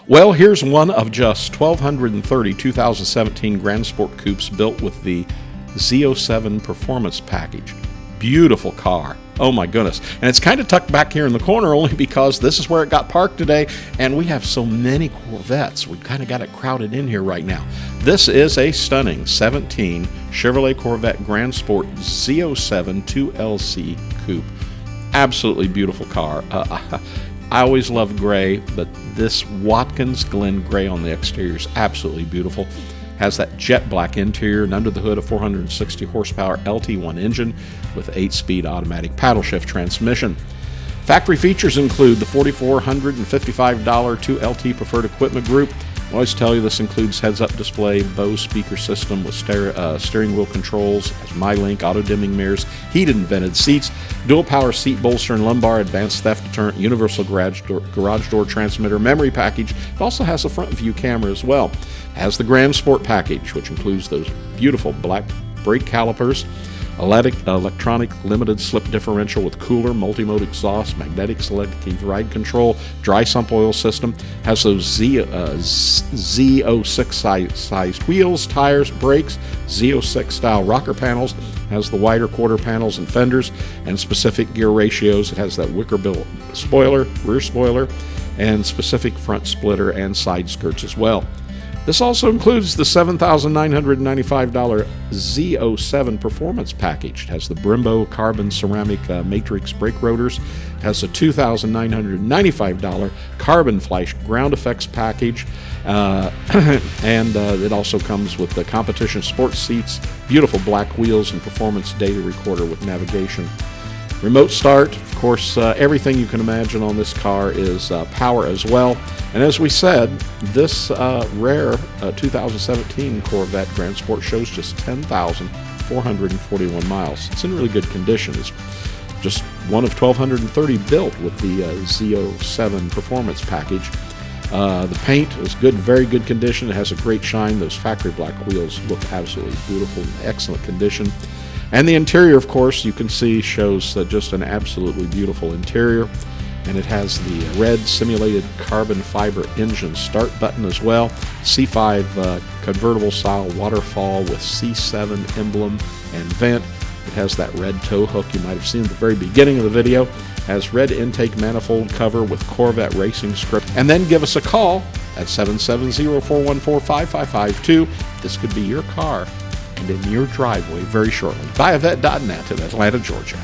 Well, here's one of just 1,230 2017 Grand Sport Coupes built with the Z07 Performance Package. Beautiful car. Oh my goodness. And it's kind of tucked back here in the corner only because this is where it got parked today, and we have so many Corvettes. We've kind of got it crowded in here right now. This is a stunning 17 Chevrolet Corvette Grand Sport Z07 2LT Coupe. Absolutely beautiful car. I always loved gray, but this Watkins Glen Gray on the exterior is absolutely beautiful. Has that jet black interior, and under the hood a 460 horsepower LT1 engine with 8-speed automatic paddle shift transmission. Factory features include the $4,455 2LT preferred equipment group. I always tell you this includes heads-up display, Bose speaker system with steering wheel controls, has MyLink, auto-dimming mirrors, heated and vented seats, dual power seat bolster and lumbar, advanced theft deterrent, universal garage door transmitter, memory package. It also has a front view camera as well. It has the Grand Sport Package, which includes those beautiful black brake calipers, electronic limited slip differential with cooler, multi-mode exhaust, magnetic selective ride control, dry sump oil system, has those Z06 sized wheels, tires, brakes, Z06 style rocker panels, has the wider quarter panels and fenders, and specific gear ratios. It has that wicker bill spoiler, rear spoiler, and specific front splitter and side skirts as well. This also includes the $7,995 Z07 Performance Package. It has the Brembo carbon ceramic matrix brake rotors. It has a $2,995 carbon flash ground effects package. And it also comes with the competition sports seats, beautiful black wheels, and performance data recorder with navigation. Remote start, of course, everything you can imagine on this car is power as well. And as we said, this rare 2017 Corvette Grand Sport shows just 10,441 miles. It's in really good condition. It's just one of 1,230 built with the Z07 Performance Package. The paint is good, very good condition. It has a great shine. Those factory black wheels look absolutely beautiful, in excellent condition. And the interior, of course, you can see shows just an absolutely beautiful interior. And it has the red simulated carbon fiber engine start button as well. C5 convertible style waterfall with C7 emblem and vent. It has that red tow hook you might have seen at the very beginning of the video. It has red intake manifold cover with Corvette Racing script. And then give us a call at 770-414-5552. This could be your car and in your driveway very shortly. Buyavette.net in Atlanta, Georgia.